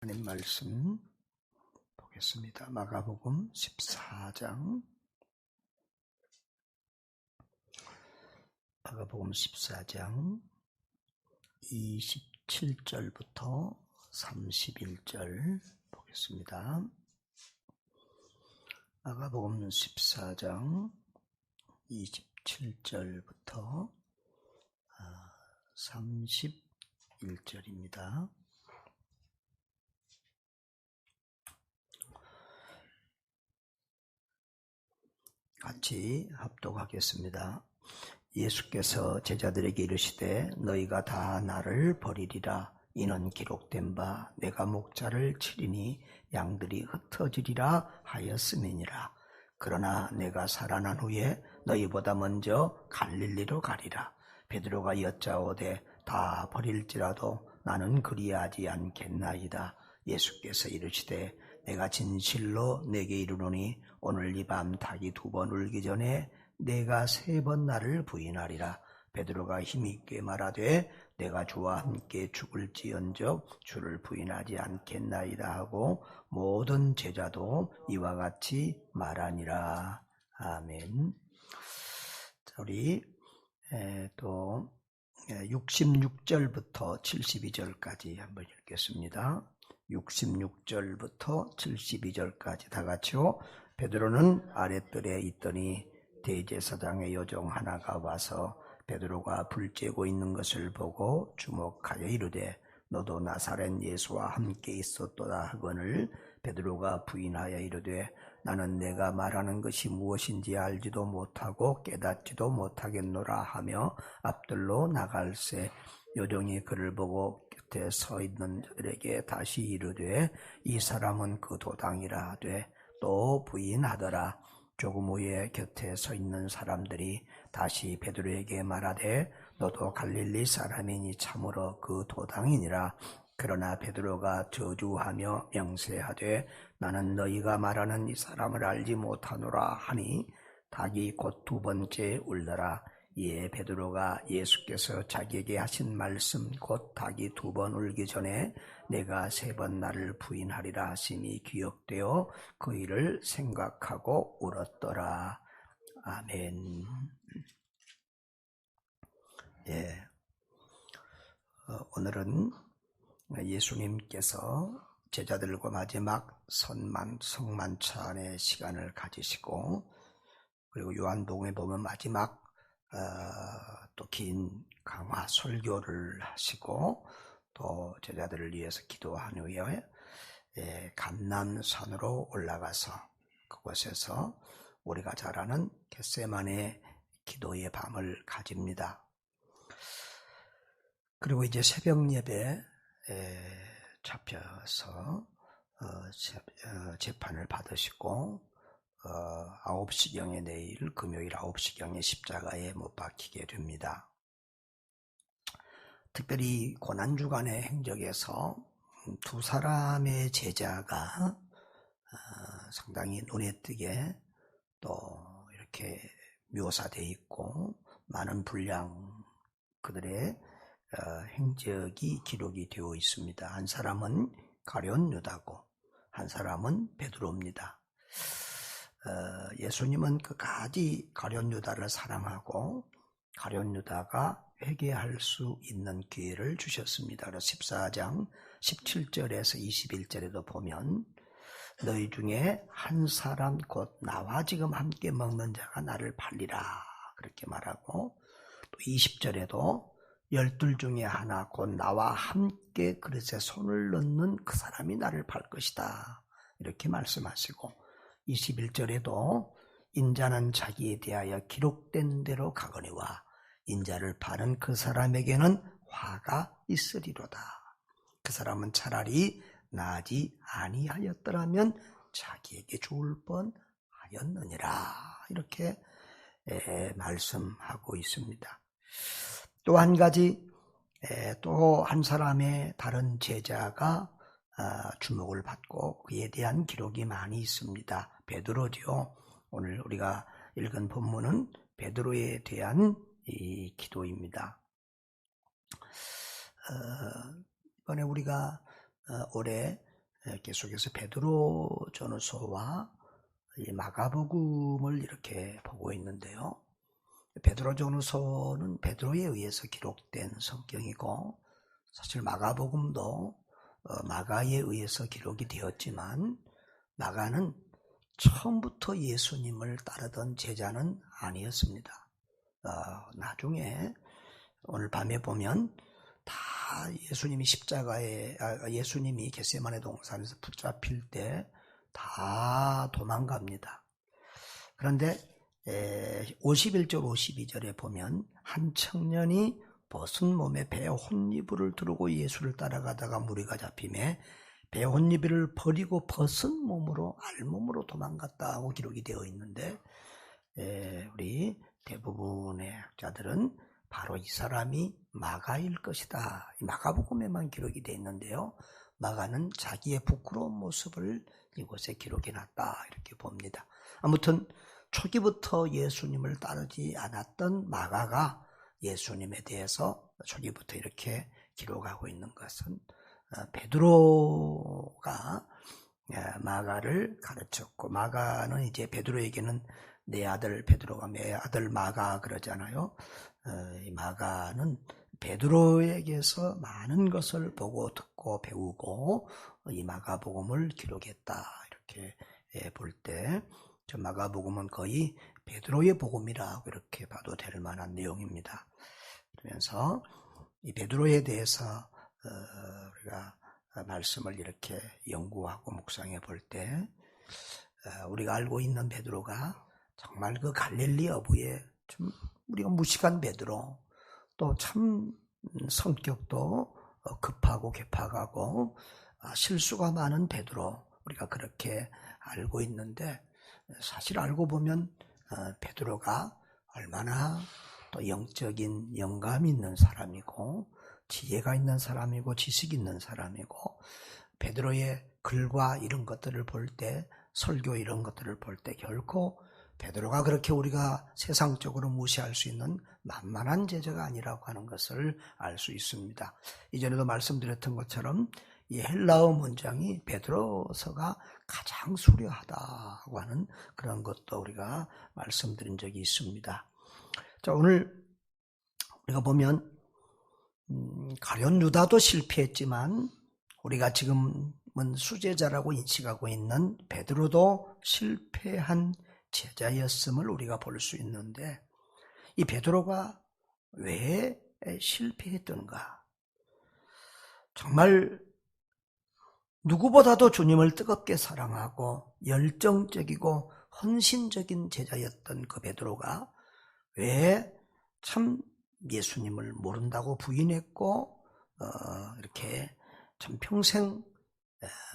하나님 말씀 보겠습니다. 마가복음 14장 27절부터 31절 보겠습니다. 마가복음 14장 27절부터 31절입니다. 같이 합독하겠습니다. 예수께서 제자들에게 이르시되 너희가 다 나를 버리리라. 이는 기록된 바 내가 목자를 치리니 양들이 흩어지리라 하였음이니라. 그러나 내가 살아난 후에 너희보다 먼저 갈릴리로 가리라. 베드로가 여짜오되 다 버릴지라도 나는 그리하지 않겠나이다. 예수께서 이르시되 내가 진실로 내게 이르노니 오늘 이 밤 닭이 2번 울기 전에 내가 3번 나를 부인하리라. 베드로가 힘있게 말하되 내가 주와 함께 죽을지언정 주를 부인하지 않겠나이다 하고 모든 제자도 이와 같이 말하니라. 아멘. 우리 또 66절부터 72절까지 한번 읽겠습니다. 66절부터 72절까지 다 같이요. 베드로는 아랫뜰에 있더니 대제사장의 여종 하나가 와서 베드로가 불 쬐고 있는 것을 보고 주목하여 이르되 너도 나사렛 예수와 함께 있었도다 하거늘 베드로가 부인하여 이르되 나는 내가 말하는 것이 무엇인지 알지도 못하고 깨닫지도 못하겠노라 하며 앞뜰로 나갈새 여종이 그를 보고 곁에 서 있는 자들에게 다시 이르되 이 사람은 그 도당이라 하되 또 부인하더라. 조금 후에 곁에 서 있는 사람들이 다시 베드로에게 말하되 너도 갈릴리 사람이니 참으로 그 도당이니라. 그러나 베드로가 저주하며 명세하되 나는 너희가 말하는 이 사람을 알지 못하노라 하니 닭이 곧 2번째 울더라. 이에 베드로가 예수께서 자기에게 하신 말씀 곧 닭이 2번 울기 전에 내가 3번 나를 부인하리라 하심이 기억되어 그 일을 생각하고 울었더라. 아멘. 오늘은 예수님께서 제자들과 마지막 성만찬의 시간을 가지시고 그리고 요한복음에 보면 마지막 또 긴 강화 설교를 하시고 또 제자들을 위해서 기도한 후에 감람산으로 올라가서 그곳에서 우리가 잘 아는 겟세마네 기도의 밤을 가집니다. 그리고 이제 새벽 예배에 잡혀서 재판을 받으시고 9시경에 내일 금요일 9시경에 십자가에 못 박히게 됩니다. 특별히 고난주간의 행적에서 2 사람의 제자가 상당히 눈에 띄게 또 이렇게 묘사되어 있고 많은 분량 그들의 행적이 기록이 되어 있습니다. 한 사람은 가룟 유다고 한 사람은 베드로입니다. 예수님은 끝까지 가룟 유다를 사랑하고 가룟 유다가 회개할 수 있는 기회를 주셨습니다. 그래서 14장 17절에서 21절에도 보면 너희 중에 한 사람 곧 나와 지금 함께 먹는 자가 나를 팔리라 그렇게 말하고 또 20절에도 12 중에 하나 곧 나와 함께 그릇에 손을 넣는 그 사람이 나를 팔 것이다 이렇게 말씀하시고 21절에도 인자는 자기에 대하여 기록된 대로 가거니와 인자를 파는 그 사람에게는 화가 있으리로다. 그 사람은 차라리 나지 아니하였더라면 자기에게 죽을 뻔하였느니라 이렇게 말씀하고 있습니다. 또 한 가지 또 한 사람의 다른 제자가 주목을 받고 그에 대한 기록이 많이 있습니다. 베드로죠. 오늘 우리가 읽은 본문은 베드로에 대한 이 기도입니다. 이번에 우리가 올해 계속해서 베드로전서와 이 마가복음을 이렇게 보고 있는데요. 베드로전서는 베드로에 의해서 기록된 성경이고, 사실 마가복음도 마가에 의해서 기록이 되었지만, 마가는 처음부터 예수님을 따르던 제자는 아니었습니다. 나중에 오늘 밤에 보면 다 예수님이 겟세마네 동산에서 붙잡힐 때 다 도망갑니다. 그런데 51절 52절에 보면 한 청년이 벗은 몸에 배 혼이불을 두르고 예수를 따라가다가 무리가 잡히매 배 혼이불을 버리고 벗은 몸으로 알몸으로 도망갔다고 기록이 되어 있는데, 우리 대부분의 학자들은 바로 이 사람이 마가일 것이다. 마가복음에만 기록이 되어 있는데요. 마가는 자기의 부끄러운 모습을 이곳에 기록해놨다 이렇게 봅니다. 아무튼 초기부터 예수님을 따르지 않았던 마가가 예수님에 대해서 초기부터 이렇게 기록하고 있는 것은 베드로가 마가를 가르쳤고, 마가는 이제 베드로에게는 내 아들 베드로가 내 아들 마가 그러잖아요. 이 마가는 베드로에게서 많은 것을 보고 듣고 배우고 이 마가복음을 기록했다 이렇게 볼 때, 저 마가복음은 거의 베드로의 복음이라고 이렇게 봐도 될 만한 내용입니다. 그러면서 이 베드로에 대해서 우리가 말씀을 이렇게 연구하고 묵상해 볼 때, 우리가 알고 있는 베드로가 정말 그 갈릴리 어부의 좀 우리가 무식한 베드로, 또 참 성격도 급하고 괴팍하고 실수가 많은 베드로, 우리가 그렇게 알고 있는데, 사실 알고 보면 베드로가 얼마나 또 영적인 영감이 있는 사람이고 지혜가 있는 사람이고 지식이 있는 사람이고, 베드로의 글과 이런 것들을 볼 때, 설교 이런 것들을 볼 때 결코 베드로가 그렇게 우리가 세상적으로 무시할 수 있는 만만한 제자가 아니라고 하는 것을 알 수 있습니다. 이전에도 말씀드렸던 것처럼 이 헬라어 문장이 베드로서가 가장 수려하다고 하는 그런 것도 우리가 말씀드린 적이 있습니다. 자, 오늘 우리가 보면 가룟 유다도 실패했지만 우리가 지금은 수제자라고 인식하고 있는 베드로도 실패한 제자였음을 우리가 볼 수 있는데, 이 베드로가 왜 실패했던가? 정말 누구보다도 주님을 뜨겁게 사랑하고 열정적이고 헌신적인 제자였던 그 베드로가 왜 참 예수님을 모른다고 부인했고 이렇게 참 평생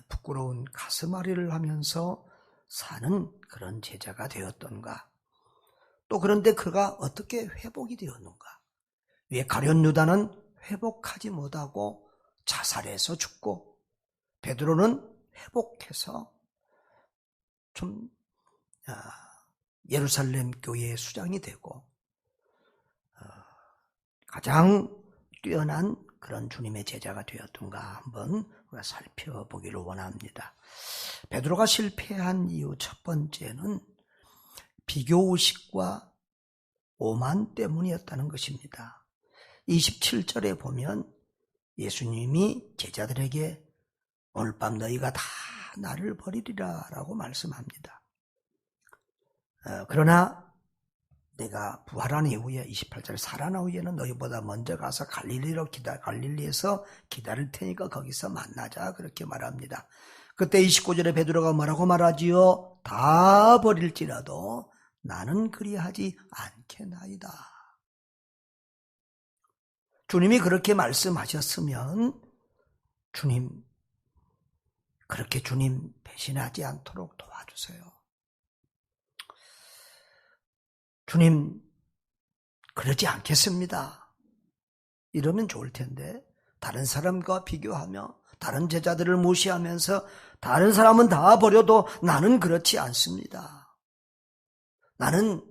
부끄러운 가슴앓이를 하면서 사는 그런 제자가 되었던가? 또 그런데 그가 어떻게 회복이 되었는가? 왜 가룟 유다는 회복하지 못하고 자살해서 죽고, 베드로는 회복해서 좀 예루살렘 교회의 수장이 되고 가장 뛰어난 그런 주님의 제자가 되었던가 한번 우리가 살펴보기를 원합니다. 베드로가 실패한 이유 첫 번째는 비교의식과 오만 때문이었다는 것입니다. 27절에 보면 예수님이 제자들에게 오늘 밤 너희가 다 나를 버리리라 라고 말씀합니다. 그러나 내가 부활한 이후에 28절 살아난 후에는 너희보다 먼저 가서 갈릴리에서 기다릴 테니까 거기서 만나자 그렇게 말합니다. 그때 29절에 베드로가 뭐라고 말하지요? 다 버릴지라도 나는 그리하지 않겠나이다. 주님이 그렇게 말씀하셨으면 그렇게 주님 배신하지 않도록 도와주세요. 주님 그러지 않겠습니다. 이러면 좋을 텐데, 다른 사람과 비교하며 다른 제자들을 무시하면서 다른 사람은 다 버려도 나는 그렇지 않습니다. 나는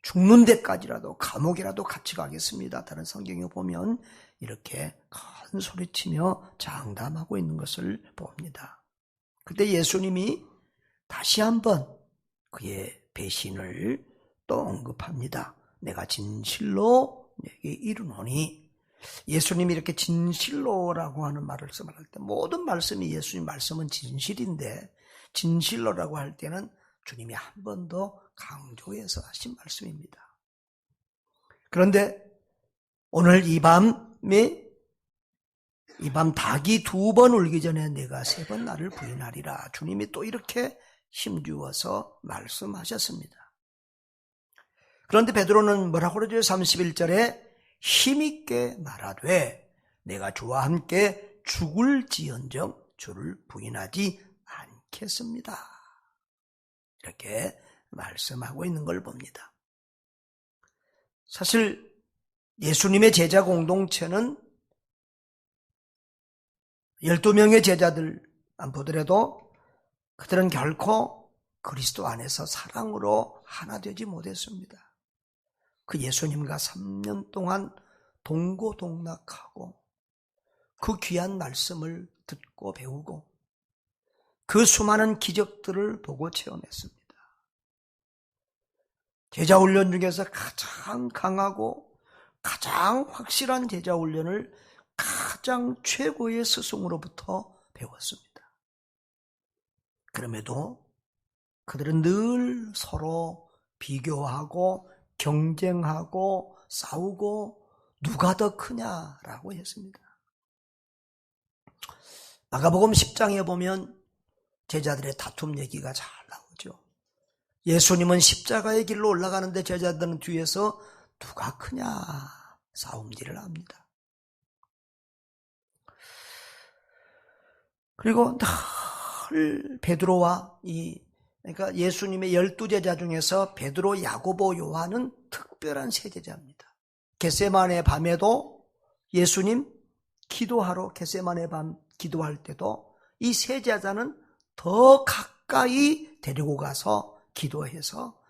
죽는 데까지라도 감옥이라도 같이 가겠습니다. 다른 성경에 보면 이렇게 큰 소리치며 장담하고 있는 것을 봅니다. 그때 예수님이 다시 한번 그의 배신을 또 언급합니다. 내가 진실로 내게 이르노니. 예수님이 이렇게 진실로라고 하는 말을 말할 때 모든 말씀이 예수님 말씀은 진실인데 진실로라고 할 때는 주님이 한 번 더 강조해서 하신 말씀입니다. 그런데 오늘 이 밤 닭이 2번 울기 전에 내가 3번 나를 부인하리라. 주님이 또 이렇게 힘주어서 말씀하셨습니다. 그런데 베드로는 뭐라고 그러죠? 31절에 힘있게 말하되 내가 주와 함께 죽을지언정 주를 부인하지 않겠습니다. 이렇게 말씀하고 있는 걸 봅니다. 사실 예수님의 제자 공동체는 12명의 제자들만 보더라도 그들은 결코 그리스도 안에서 사랑으로 하나 되지 못했습니다. 그 예수님과 3년 동안 동고동락하고 그 귀한 말씀을 듣고 배우고 그 수많은 기적들을 보고 체험했습니다. 제자 훈련 중에서 가장 강하고 가장 확실한 제자 훈련을 가장 최고의 스승으로부터 배웠습니다. 그럼에도 그들은 늘 서로 비교하고 경쟁하고 싸우고 누가 더 크냐라고 했습니다. 마가복음 10장에 보면 제자들의 다툼 얘기가 잘 나오죠. 예수님은 십자가의 길로 올라가는데 제자들은 뒤에서 누가 크냐 싸움질을 합니다. 그리고 늘 베드로와 그러니까 예수님의 12제자 중에서 베드로, 야고보, 요한은 특별한 세 제자입니다. 겟세마네 밤에도 예수님 기도하러 겟세마네 밤 기도할 때도 이 세 제자는 더 가까이 데리고 가서 기도해서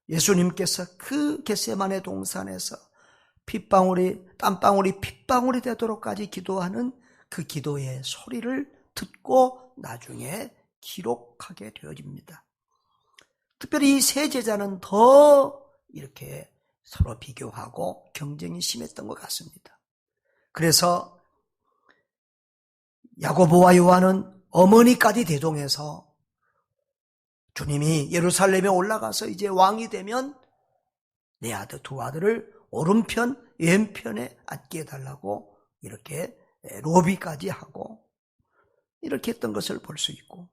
예수님께서 그 겟세마네 동산에서 땀방울이 핏방울이 되도록까지 기도하는 그 기도의 소리를 듣고 나중에 기록하게 되어집니다. 특별히 이 세 제자는 더 이렇게 서로 비교하고 경쟁이 심했던 것 같습니다. 그래서 야고보와 요한은 어머니까지 대동해서 주님이 예루살렘에 올라가서 이제 왕이 되면 내 아들 2아들을 오른편 왼편에 앉게 해달라고 이렇게 로비까지 하고 이렇게 했던 것을 볼 수 있고,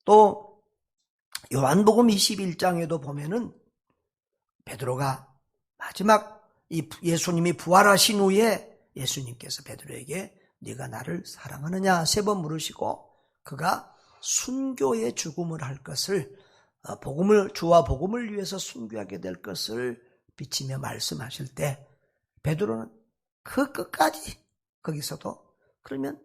또 요한복음 21장에도 보면은 베드로가 마지막 예수님이 부활하신 후에 예수님께서 베드로에게 네가 나를 사랑하느냐 3번 물으시고 그가 순교의 죽음을 할 것을 주와 복음을 위해서 순교하게 될 것을 비치며 말씀하실 때 베드로는 그 끝까지 거기서도 그러면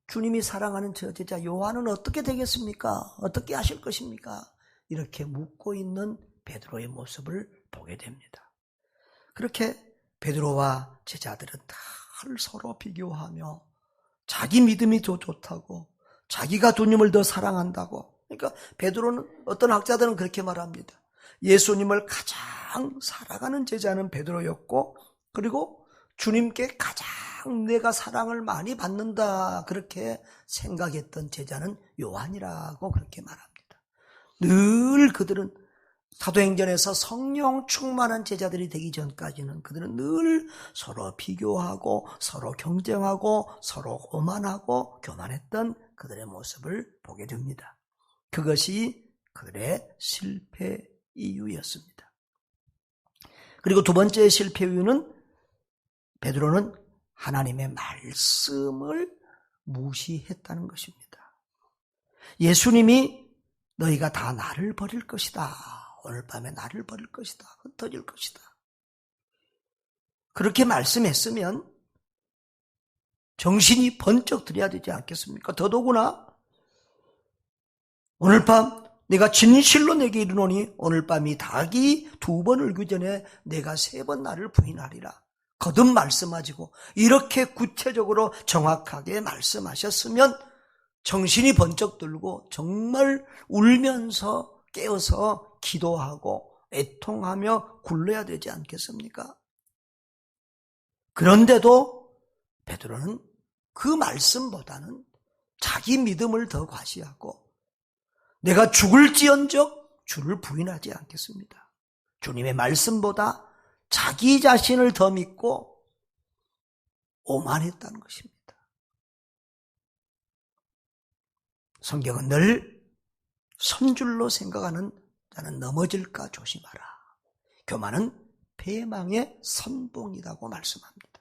주님이 사랑하는 저 제자 요한은 어떻게 되겠습니까? 어떻게 하실 것입니까? 이렇게 묻고 있는 베드로의 모습을 보게 됩니다. 그렇게 베드로와 제자들은 다 서로 비교하며 자기 믿음이 더 좋다고 자기가 주님을 더 사랑한다고. 그러니까 베드로는 어떤 학자들은 그렇게 말합니다. 예수님을 가장 사랑하는 제자는 베드로였고 그리고 주님께 가장 내가 사랑을 많이 받는다 그렇게 생각했던 제자는 요한이라고 그렇게 말합니다. 늘 그들은 사도행전에서 성령 충만한 제자들이 되기 전까지는 그들은 늘 서로 비교하고 서로 경쟁하고 서로 오만하고 교만했던 그들의 모습을 보게 됩니다. 그것이 그들의 실패 이유였습니다. 그리고 두 번째 실패 이유는 베드로는 하나님의 말씀을 무시했다는 것입니다. 예수님이 너희가 다 나를 버릴 것이다. 오늘 밤에 나를 버릴 것이다. 흩어질 것이다. 그렇게 말씀했으면 정신이 번쩍 들어야 되지 않겠습니까? 더더구나 오늘 밤 내가 진실로 내게 이르노니 오늘 밤 이 닭이 2번 울기 전에 내가 3번 나를 부인하리라. 거듭 말씀하시고 이렇게 구체적으로 정확하게 말씀하셨으면 정신이 번쩍 들고 정말 울면서 깨어서 기도하고 애통하며 굴러야 되지 않겠습니까? 그런데도 베드로는 그 말씀보다는 자기 믿음을 더 과시하고 내가 죽을지언정 주를 부인하지 않겠습니다. 주님의 말씀보다 자기 자신을 더 믿고 오만했다는 것입니다. 성경은 늘 선줄로 생각하는 자는 넘어질까 조심하라. 교만은 패망의 선봉이라고 말씀합니다.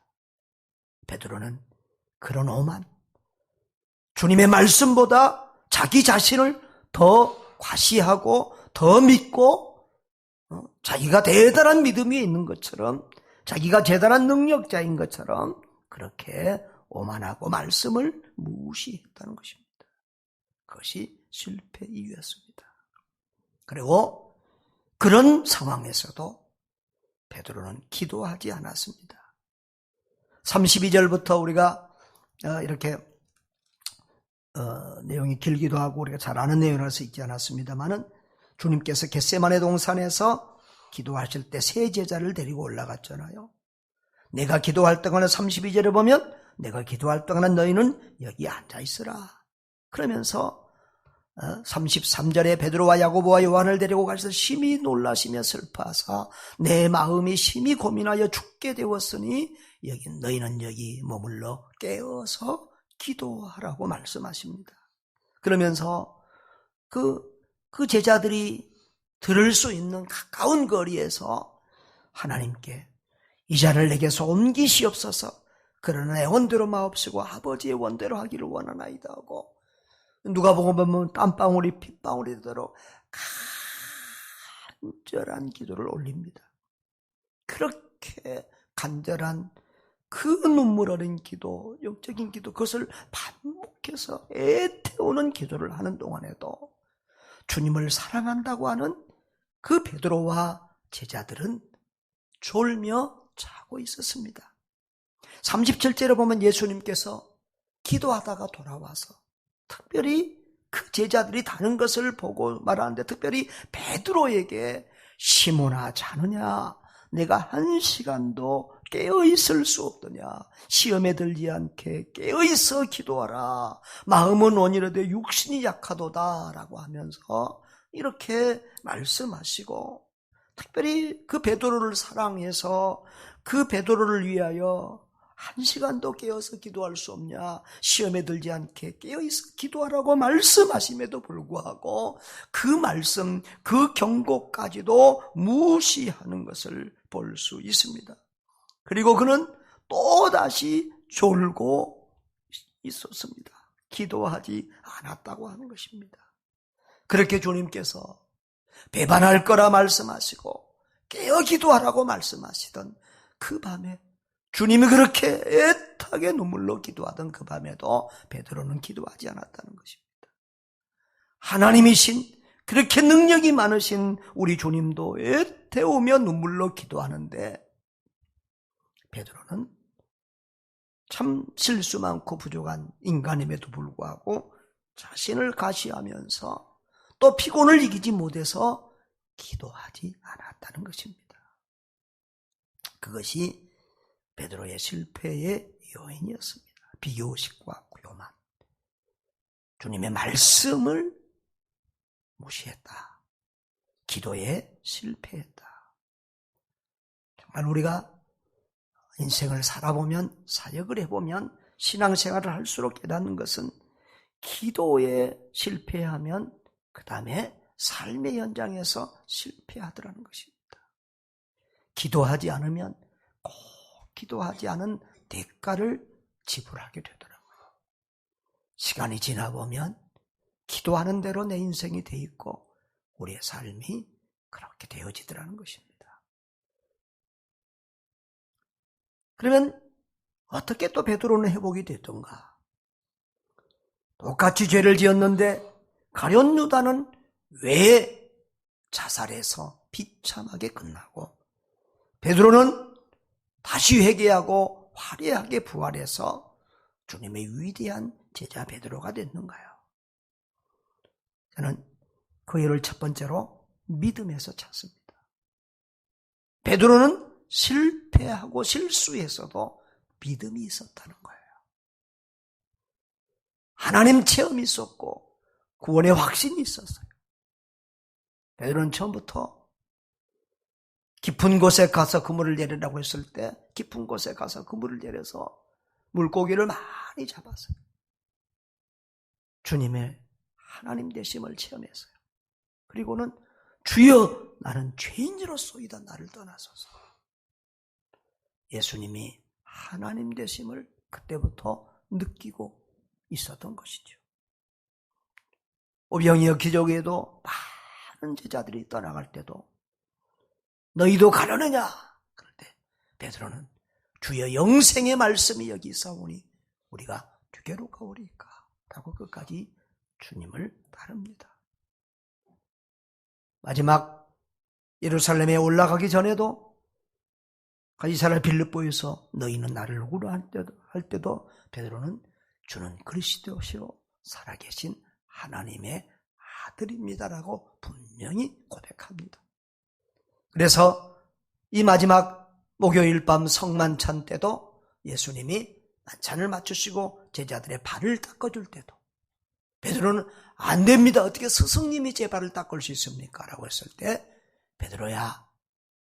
베드로는 그런 오만, 주님의 말씀보다 자기 자신을 더 과시하고 더 믿고 자기가 대단한 믿음이 있는 것처럼, 자기가 대단한 능력자인 것처럼 그렇게 오만하고 말씀을 무시했다는 것입니다. 그것이 실패 이유였습니다. 그리고 그런 상황에서도 베드로는 기도하지 않았습니다. 32절부터 우리가 이렇게 내용이 길기도 하고 우리가 잘 아는 내용이라서 읽지 않았습니다만은, 주님께서 겟세마네 동산에서 기도하실 때 세 제자를 데리고 올라갔잖아요. 내가 기도할 동안에 32절에 보면 내가 기도할 동안에 너희는 여기 앉아 있으라. 그러면서 33절에 베드로와 야고보와 요한을 데리고 가셔서 심히 놀라시며 슬퍼하사 내 마음이 심히 고민하여 죽게 되었으니 너희는 여기 머물러 깨어서 기도하라고 말씀하십니다. 그러면서 그 제자들이 들을 수 있는 가까운 거리에서 하나님께 이 자를 내게서 옮기시옵소서, 그러나 내 원대로 마옵시고 아버지의 원대로 하기를 원하나이다 하고, 누가복음 보면 땀방울이 핏방울이 되도록 간절한 기도를 올립니다. 그렇게 간절한 그 눈물 어린 기도, 영적인 기도, 그것을 반복해서 애태우는 기도를 하는 동안에도 주님을 사랑한다고 하는 그 베드로와 제자들은 졸며 자고 있었습니다. 37절에 보면 예수님께서 기도하다가 돌아와서 특별히 그 제자들이 다른 것을 보고 말하는데, 특별히 베드로에게 시몬아 자느냐, 내가 한 시간도 깨어있을 수 없더냐, 시험에 들지 않게 깨어있어 기도하라, 마음은 원이라도 육신이 약하도다 라고 하면서 이렇게 말씀하시고, 특별히 그 베드로를 사랑해서 그 베드로를 위하여 한 시간도 깨어서 기도할 수 없냐, 시험에 들지 않게 깨어있어 기도하라고 말씀하심에도 불구하고 그 말씀, 그 경고까지도 무시하는 것을 볼 수 있습니다. 그리고 그는 또다시 졸고 있었습니다. 기도하지 않았다고 하는 것입니다. 그렇게 주님께서 배반할 거라 말씀하시고 깨어 기도하라고 말씀하시던 그 밤에, 주님이 그렇게 애타게 눈물로 기도하던 그 밤에도 베드로는 기도하지 않았다는 것입니다. 하나님이신, 그렇게 능력이 많으신 우리 주님도 애태우며 눈물로 기도하는데 베드로는 참 실수 많고 부족한 인간임에도 불구하고 자신을 과시하면서 또 피곤을 이기지 못해서 기도하지 않았다는 것입니다. 그것이 베드로의 실패의 요인이었습니다. 비교식과 교만, 주님의 말씀을 무시했다, 기도에 실패했다. 정말 우리가 인생을 살아보면, 사역을 해보면, 신앙생활을 할수록 깨닫는 것은 기도에 실패하면 그 다음에 삶의 현장에서 실패하더라는 것입니다. 기도하지 않으면 꼭 기도하지 않은 대가를 지불하게 되더라고요. 시간이 지나보면 기도하는 대로 내 인생이 돼 있고 우리의 삶이 그렇게 되어지더라는 것입니다. 그러면 어떻게 또 베드로는 회복이 됐던가? 똑같이 죄를 지었는데 가룟 유다는 왜 자살해서 비참하게 끝나고 베드로는 다시 회개하고 화려하게 부활해서 주님의 위대한 제자 베드로가 됐는가요? 저는 그 이유를 첫 번째로 믿음에서 찾습니다. 베드로는 실패하고 실수했어도 믿음이 있었다는 거예요. 하나님 체험이 있었고 구원의 확신이 있었어요. 베드로는 처음부터 깊은 곳에 가서 그물을 내리라고 했을 때 깊은 곳에 가서 그물을 내려서 물고기를 많이 잡았어요. 주님의 하나님 되심을 체험했어요. 그리고는 주여 나는 죄인으로소이다 나를 떠나소서. 예수님이 하나님 되심을 그때부터 느끼고 있었던 것이죠. 오병이어 기적에도 많은 제자들이 떠나갈 때도 너희도 가려느냐? 그럴 때 베드로는 주여 영생의 말씀이 여기 있사오니 우리가 주께로 가오리까? 라고 끝까지 주님을 따릅니다. 마지막 예루살렘에 올라가기 전에도 이스라엘 빌립보에서 너희는 나를 누구로 할 때도 베드로는 주는 그리스도시요 살아계신 하나님의 아들입니다라고 분명히 고백합니다. 그래서 이 마지막 목요일 밤 성만찬 때도 예수님이 만찬을 맞추시고 제자들의 발을 닦아줄 때도 베드로는 안 됩니다. 어떻게 스승님이 제 발을 닦을 수 있습니까? 라고 했을 때 베드로야,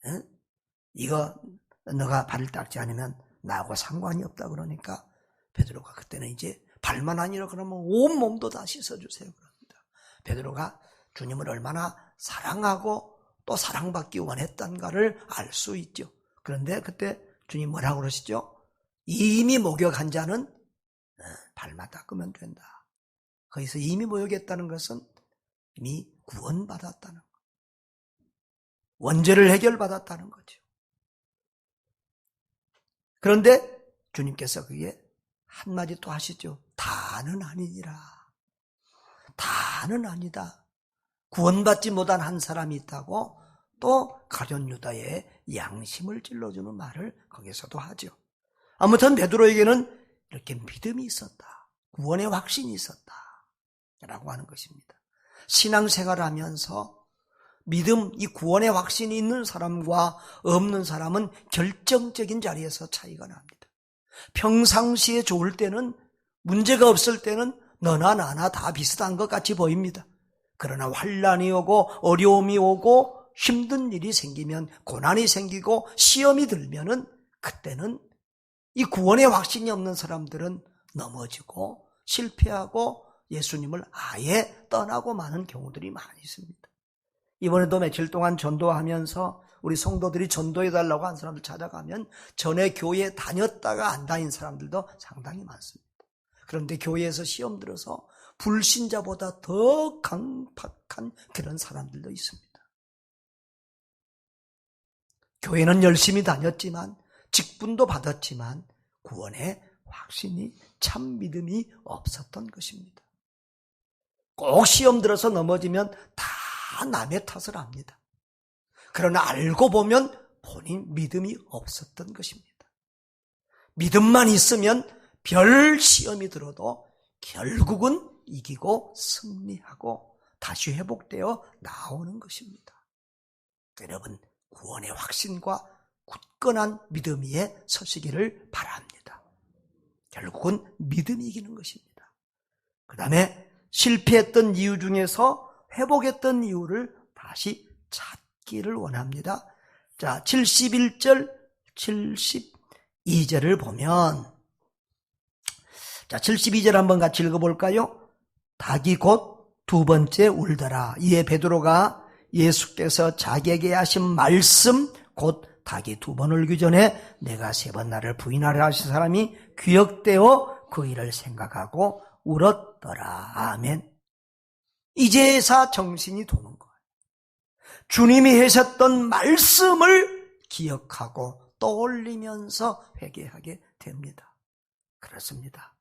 응? 이거 너가 발을 닦지 않으면 나하고 상관이 없다 그러니까 베드로가 그때는 이제 발만 아니라 그러면 온몸도 다 씻어주세요 그럽니다. 베드로가 주님을 얼마나 사랑하고 또 사랑받기 원했던가를 알 수 있죠. 그런데 그때 주님 뭐라고 그러시죠? 이미 목욕한 자는 발만 닦으면 된다. 거기서 이미 목욕했다는 것은 이미 구원받았다는 것, 원죄를 해결받았다는 거죠. 그런데 주님께서 그게 한마디 또 하시죠. 다는 아니니라. 다는 아니다. 구원받지 못한 한 사람이 있다고 또 가룟 유다의 양심을 찔러주는 말을 거기서도 하죠. 아무튼 베드로에게는 이렇게 믿음이 있었다. 구원의 확신이 있었다. 라고 하는 것입니다. 신앙생활을 하면서 믿음, 이 구원의 확신이 있는 사람과 없는 사람은 결정적인 자리에서 차이가 납니다. 평상시에 좋을 때는, 문제가 없을 때는 너나 나나 다 비슷한 것 같이 보입니다. 그러나 환난이 오고 어려움이 오고 힘든 일이 생기면, 고난이 생기고 시험이 들면은 그때는 이 구원의 확신이 없는 사람들은 넘어지고 실패하고 예수님을 아예 떠나고 마는 경우들이 많이 있습니다. 이번에도 며칠 동안 전도하면서 우리 성도들이 전도해달라고 한 사람들 찾아가면 전에 교회에 다녔다가 안 다닌 사람들도 상당히 많습니다. 그런데 교회에서 시험 들어서 불신자보다 더 강팍한 그런 사람들도 있습니다. 교회는 열심히 다녔지만, 직분도 받았지만 구원의 확신이, 참 믿음이 없었던 것입니다. 꼭 시험 들어서 넘어지면 다 남의 탓을 합니다. 그러나 알고 보면 본인 믿음이 없었던 것입니다. 믿음만 있으면 별 시험이 들어도 결국은 이기고 승리하고 다시 회복되어 나오는 것입니다. 여러분, 구원의 확신과 굳건한 믿음 위에 서시기를 바랍니다. 결국은 믿음이 이기는 것입니다. 그 다음에 실패했던 이유 중에서 회복했던 이유를 다시 찾기를 원합니다. 자, 71절, 72절을 보면, 자, 72절 한번 같이 읽어볼까요? 닭이 곧 두 번째 울더라. 이에 베드로가 예수께서 자기에게 하신 말씀, 곧 닭이 두 번 울기 전에 내가 세 번 나를 부인하려 하신 사람이 기억되어 그 일을 생각하고 울었더라. 아멘. 이제야 정신이 도는 거예요. 주님이 하셨던 말씀을 기억하고 떠올리면서 회개하게 됩니다. 그렇습니다.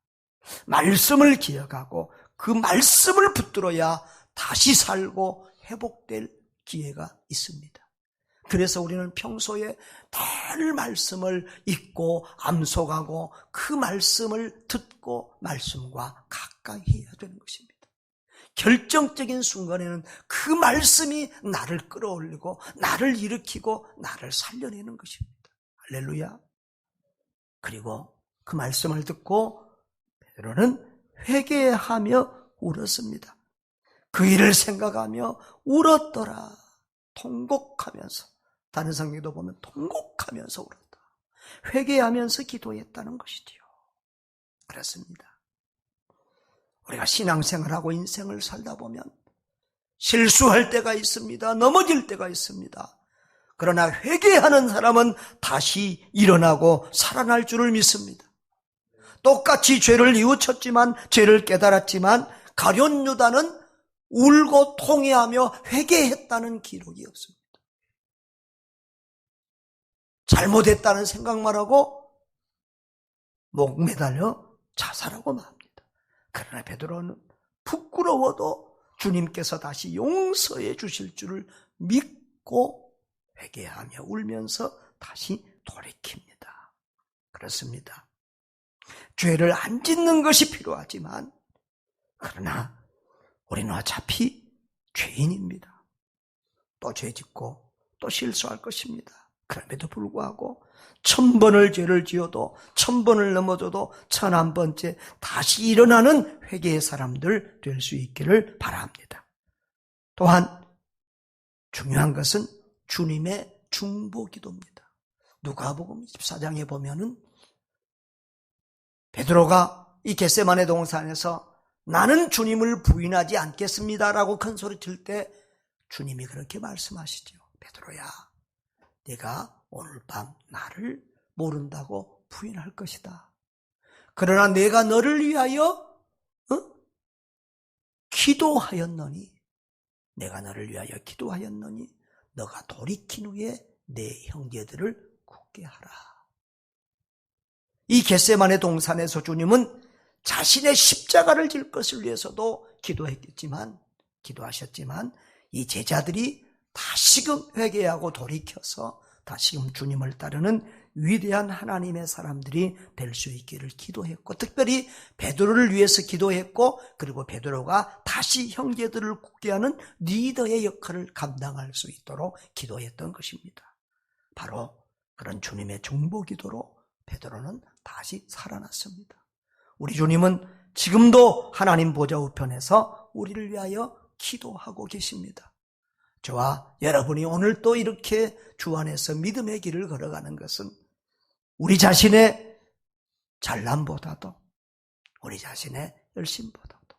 말씀을 기억하고 그 말씀을 붙들어야 다시 살고 회복될 기회가 있습니다. 그래서 우리는 평소에 늘 말씀을 읽고 암송하고 그 말씀을 듣고 말씀과 가까이 해야 되는 것입니다. 결정적인 순간에는 그 말씀이 나를 끌어올리고 나를 일으키고 나를 살려내는 것입니다. 할렐루야. 그리고 그 말씀을 듣고 베드로는 회개하며 울었습니다. 그 일을 생각하며 울었더라. 통곡하면서, 다른 성경도 보면 통곡하면서 울었다. 회개하면서 기도했다는 것이지요. 그렇습니다. 우리가 신앙생활하고 인생을 살다 보면 실수할 때가 있습니다. 넘어질 때가 있습니다. 그러나 회개하는 사람은 다시 일어나고 살아날 줄을 믿습니다. 똑같이 죄를 뉘우쳤지만, 죄를 깨달았지만 가룟 유다는 울고 통회하며 회개했다는 기록이 없습니다. 잘못했다는 생각만 하고 목 매달려 자살하고 맙니다. 그러나 베드로는 부끄러워도 주님께서 다시 용서해 주실 줄을 믿고 회개하며 울면서 다시 돌이킵니다. 그렇습니다. 죄를 안 짓는 것이 필요하지만, 그러나 우리는 어차피 죄인입니다. 또 죄 짓고 또 실수할 것입니다. 그럼에도 불구하고 1000번을 죄를 지어도 1000번을 넘어져도 1001번째 다시 일어나는 회개의 사람들 될 수 있기를 바랍니다. 또한 중요한 것은 주님의 중보기도입니다. 누가복음 24장에 보면은 베드로가 이 겟세마네 동산에서 나는 주님을 부인하지 않겠습니다라고 큰 소리 칠 때 주님이 그렇게 말씀하시죠. 베드로야, 네가 오늘 밤 나를 모른다고 부인할 것이다. 그러나 내가 너를 위하여 기도하였노니, 내가 너를 위하여 기도하였노니 너가 돌이킨 후에 내 형제들을 굳게 하라. 이 겟세마네 동산에서 주님은 자신의 십자가를 질 것을 위해서도 기도하셨지만 이 제자들이 다시금 회개하고 돌이켜서 다시금 주님을 따르는 위대한 하나님의 사람들이 될 수 있기를 기도했고, 특별히 베드로를 위해서 기도했고, 그리고 베드로가 다시 형제들을 굳게 하는 리더의 역할을 감당할 수 있도록 기도했던 것입니다. 바로 그런 주님의 중보기도로 베드로는 다시 살아났습니다. 우리 주님은 지금도 하나님 보좌 우편에서 우리를 위하여 기도하고 계십니다. 저와 여러분이 오늘 또 이렇게 주 안에서 믿음의 길을 걸어가는 것은 우리 자신의 잘남보다도, 우리 자신의 열심보다도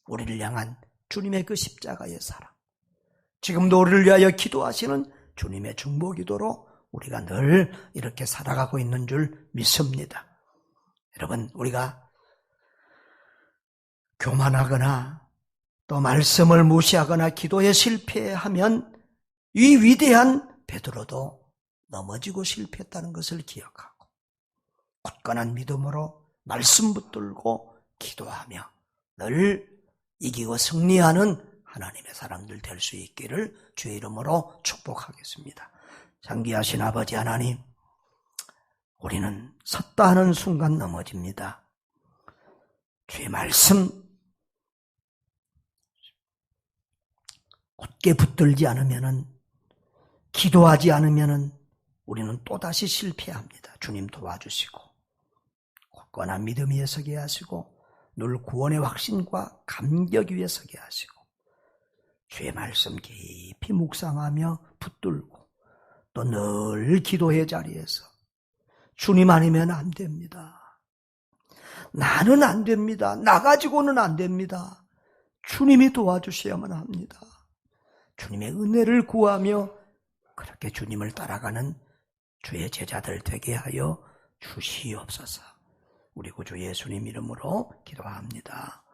우리를 향한 주님의 그 십자가의 사랑, 지금도 우리를 위하여 기도하시는 주님의 중보기도로 우리가 늘 이렇게 살아가고 있는 줄 믿습니다. 여러분, 우리가 교만하거나 또 말씀을 무시하거나 기도에 실패하면 이 위대한 베드로도 넘어지고 실패했다는 것을 기억하고 굳건한 믿음으로 말씀 붙들고 기도하며 늘 이기고 승리하는 하나님의 사람들 될 수 있기를 주의 이름으로 축복하겠습니다. 장기하신 아버지 하나님, 우리는 섰다 하는 순간 넘어집니다. 주의 말씀 굳게 붙들지 않으면은, 기도하지 않으면은 우리는 또다시 실패합니다. 주님 도와주시고 굳건한 믿음 위에 서게 하시고 늘 구원의 확신과 감격 위에 서게 하시고 주의 말씀 깊이 묵상하며 붙들고 또 늘 기도의 자리에서 주님 아니면 안 됩니다. 나는 안 됩니다. 나 가지고는 안 됩니다. 주님이 도와주셔야만 합니다. 주님의 은혜를 구하며 그렇게 주님을 따라가는 주의 제자들 되게 하여 주시옵소서. 우리 구주 예수님 이름으로 기도합니다.